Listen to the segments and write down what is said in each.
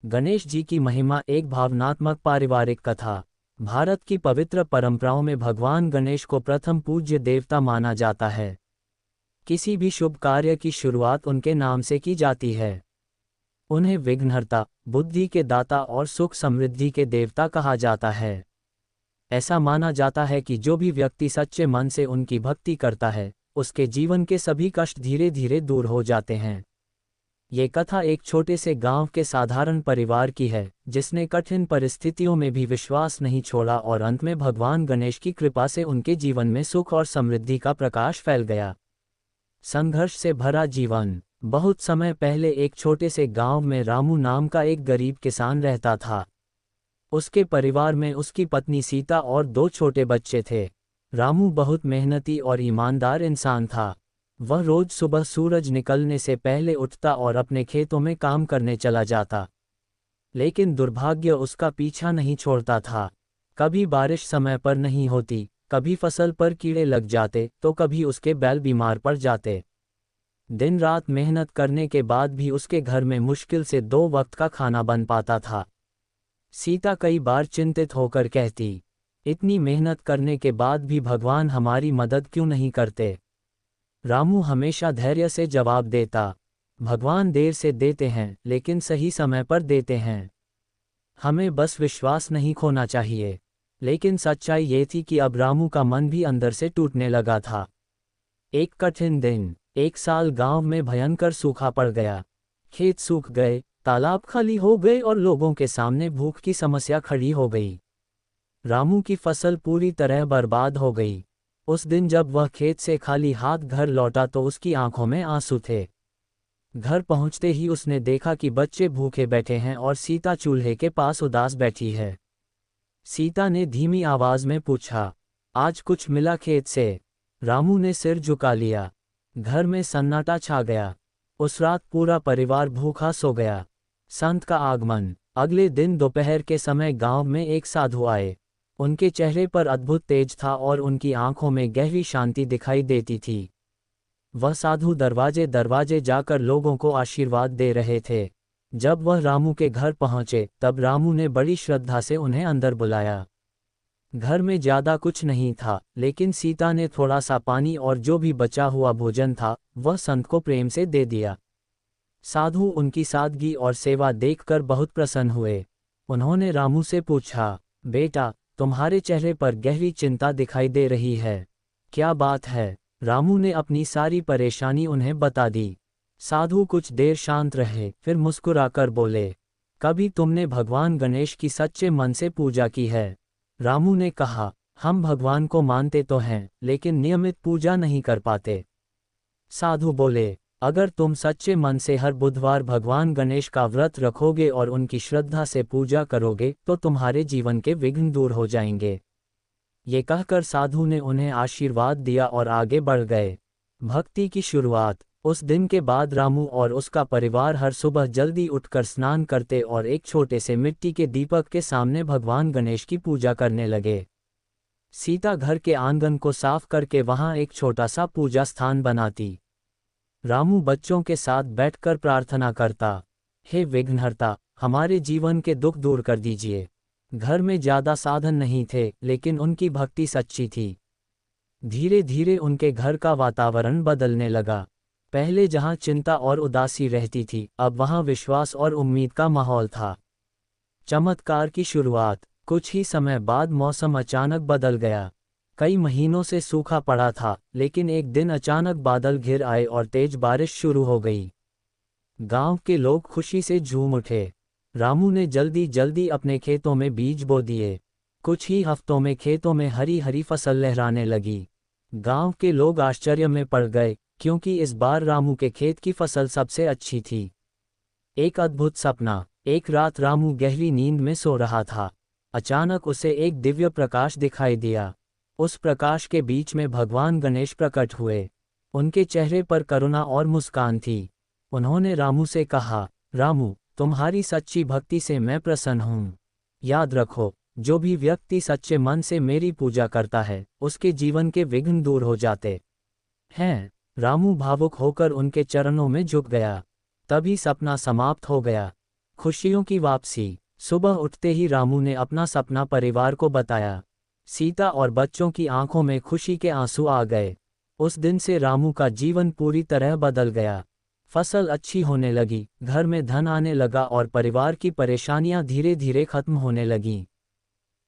गणेश जी की महिमा एक भावनात्मक पारिवारिक कथा। भारत की पवित्र परंपराओं में भगवान गणेश को प्रथम पूज्य देवता माना जाता है। किसी भी शुभ कार्य की शुरुआत उनके नाम से की जाती है। उन्हें विघ्नहर्ता, बुद्धि के दाता और सुख समृद्धि के देवता कहा जाता है। ऐसा माना जाता है कि जो भी व्यक्ति सच्चे मन से उनकी भक्ति करता है, उसके जीवन के सभी कष्ट धीरे धीरे दूर हो जाते हैं। ये कथा एक छोटे से गांव के साधारण परिवार की है, जिसने कठिन परिस्थितियों में भी विश्वास नहीं छोड़ा और अंत में भगवान गणेश की कृपा से उनके जीवन में सुख और समृद्धि का प्रकाश फैल गया। संघर्ष से भरा जीवन। बहुत समय पहले एक छोटे से गांव में रामू नाम का एक गरीब किसान रहता था। उसके परिवार में उसकी पत्नी सीता और 2 छोटे बच्चे थे। रामू बहुत मेहनती और ईमानदार इंसान था। वह रोज सुबह सूरज निकलने से पहले उठता और अपने खेतों में काम करने चला जाता। लेकिन दुर्भाग्य उसका पीछा नहीं छोड़ता था। कभी बारिश समय पर नहीं होती, कभी फसल पर कीड़े लग जाते, तो कभी उसके बैल बीमार पड़ जाते। दिन रात मेहनत करने के बाद भी उसके घर में मुश्किल से 2 वक्त का खाना बन पाता था। सीता कई बार चिंतित होकर कहती, इतनी मेहनत करने के बाद भी भगवान हमारी मदद क्यों नहीं करते? रामू हमेशा धैर्य से जवाब देता, भगवान देर से देते हैं लेकिन सही समय पर देते हैं। हमें बस विश्वास नहीं खोना चाहिए। लेकिन सच्चाई ये थी कि अब रामू का मन भी अंदर से टूटने लगा था। एक कठिन दिन। एक साल गांव में भयंकर सूखा पड़ गया। खेत सूख गए, तालाब खाली हो गए और लोगों के सामने भूख की समस्या खड़ी हो गई। रामू की फसल पूरी तरह बर्बाद हो गई। उस दिन जब वह खेत से खाली हाथ घर लौटा तो उसकी आंखों में आंसू थे। घर पहुंचते ही उसने देखा कि बच्चे भूखे बैठे हैं और सीता चूल्हे के पास उदास बैठी है। सीता ने धीमी आवाज में पूछा, आज कुछ मिला खेत से? रामू ने सिर झुका लिया। घर में सन्नाटा छा गया। उस रात पूरा परिवार भूखा सो गया। संत का आगमन। अगले दिन दोपहर के समय गांव में एक साधु आए। उनके चेहरे पर अद्भुत तेज था और उनकी आंखों में गहरी शांति दिखाई देती थी। वह साधु दरवाजे दरवाजे जाकर लोगों को आशीर्वाद दे रहे थे। जब वह रामू के घर पहुंचे तब रामू ने बड़ी श्रद्धा से उन्हें अंदर बुलाया। घर में ज्यादा कुछ नहीं था, लेकिन सीता ने थोड़ा सा पानी और जो भी बचा हुआ भोजन था वह संत को प्रेम से दे दिया। साधु उनकी सादगी और सेवा देखकर बहुत प्रसन्न हुए। उन्होंने रामू से पूछा, बेटा, तुम्हारे चेहरे पर गहरी चिंता दिखाई दे रही है, क्या बात है? रामू ने अपनी सारी परेशानी उन्हें बता दी। साधु कुछ देर शांत रहे, फिर मुस्कुराकर बोले, कभी तुमने भगवान गणेश की सच्चे मन से पूजा की है? रामू ने कहा, हम भगवान को मानते तो हैं, लेकिन नियमित पूजा नहीं कर पाते। साधु बोले, अगर तुम सच्चे मन से हर बुधवार भगवान गणेश का व्रत रखोगे और उनकी श्रद्धा से पूजा करोगे तो तुम्हारे जीवन के विघ्न दूर हो जाएंगे। ये कहकर साधु ने उन्हें आशीर्वाद दिया और आगे बढ़ गए। भक्ति की शुरुआत। उस दिन के बाद रामू और उसका परिवार हर सुबह जल्दी उठकर स्नान करते और एक छोटे से मिट्टी के दीपक के सामने भगवान गणेश की पूजा करने लगे। सीता घर के आंगन को साफ करके वहां एक छोटा सा पूजा स्थान बनाती। रामू बच्चों के साथ बैठकर प्रार्थना करता, हे विघ्नहर्ता, हमारे जीवन के दुख दूर कर दीजिए। घर में ज्यादा साधन नहीं थे, लेकिन उनकी भक्ति सच्ची थी। धीरे धीरे उनके घर का वातावरण बदलने लगा। पहले जहां चिंता और उदासी रहती थी, अब वहां विश्वास और उम्मीद का माहौल था। चमत्कार की शुरुआत। कुछ ही समय बाद मौसम अचानक बदल गया। कई महीनों से सूखा पड़ा था, लेकिन एक दिन अचानक बादल घिर आए और तेज बारिश शुरू हो गई। गांव के लोग खुशी से झूम उठे। रामू ने जल्दी जल्दी अपने खेतों में बीज बो दिए। कुछ ही हफ्तों में खेतों में हरी हरी फसल लहराने लगी। गांव के लोग आश्चर्य में पड़ गए, क्योंकि इस बार रामू के खेत की फसल सबसे अच्छी थी। एक अद्भुत सपना। एक रात रामू गहरी नींद में सो रहा था। अचानक उसे एक दिव्य प्रकाश दिखाई दिया। उस प्रकाश के बीच में भगवान गणेश प्रकट हुए। उनके चेहरे पर करुणा और मुस्कान थी। उन्होंने रामू से कहा, रामू, तुम्हारी सच्ची भक्ति से मैं प्रसन्न हूँ। याद रखो, जो भी व्यक्ति सच्चे मन से मेरी पूजा करता है, उसके जीवन के विघ्न दूर हो जाते हैं। रामू भावुक होकर उनके चरणों में झुक गया। तभी सपना समाप्त हो गया। खुशियों की वापसी। सुबह उठते ही रामू ने अपना सपना परिवार को बताया। सीता और बच्चों की आंखों में खुशी के आंसू आ गए। उस दिन से रामू का जीवन पूरी तरह बदल गया। फसल अच्छी होने लगी, घर में धन आने लगा और परिवार की परेशानियां धीरे धीरे खत्म होने लगीं।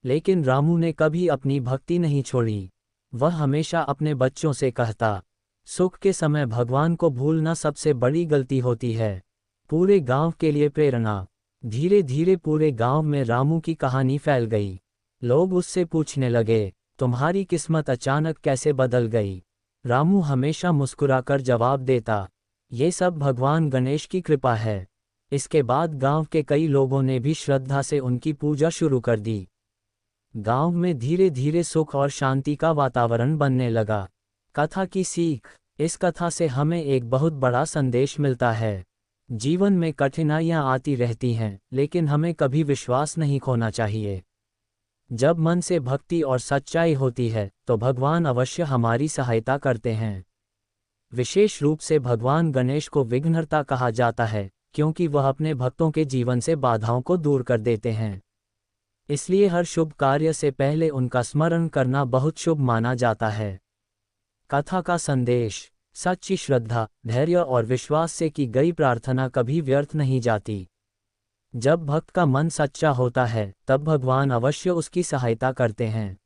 लेकिन रामू ने कभी अपनी भक्ति नहीं छोड़ी। वह हमेशा अपने बच्चों से कहता, सुख के समय भगवान को भूलना सबसे बड़ी गलती होती है। पूरे गांव के लिए प्रेरणा। धीरे धीरे पूरे गांव में रामू की कहानी फैल गई। लोग उससे पूछने लगे, तुम्हारी किस्मत अचानक कैसे बदल गई? रामू हमेशा मुस्कुराकर जवाब देता, ये सब भगवान गणेश की कृपा है। इसके बाद गांव के कई लोगों ने भी श्रद्धा से उनकी पूजा शुरू कर दी। गांव में धीरे धीरे सुख और शांति का वातावरण बनने लगा। कथा की सीख। इस कथा से हमें एक बहुत बड़ा संदेश मिलता है। जीवन में कठिनाइयां आती रहती हैं, लेकिन हमें कभी विश्वास नहीं खोना चाहिए। जब मन से भक्ति और सच्चाई होती है, तो भगवान अवश्य हमारी सहायता करते हैं। विशेष रूप से भगवान गणेश को विघ्नहर्ता कहा जाता है, क्योंकि वह अपने भक्तों के जीवन से बाधाओं को दूर कर देते हैं। इसलिए हर शुभ कार्य से पहले उनका स्मरण करना बहुत शुभ माना जाता है। कथा का संदेश। सच्ची श्रद्धा, धैर्य और विश्वास से की गई प्रार्थना कभी व्यर्थ नहीं जाती। जब भक्त का मन सच्चा होता है, तब भगवान अवश्य उसकी सहायता करते हैं।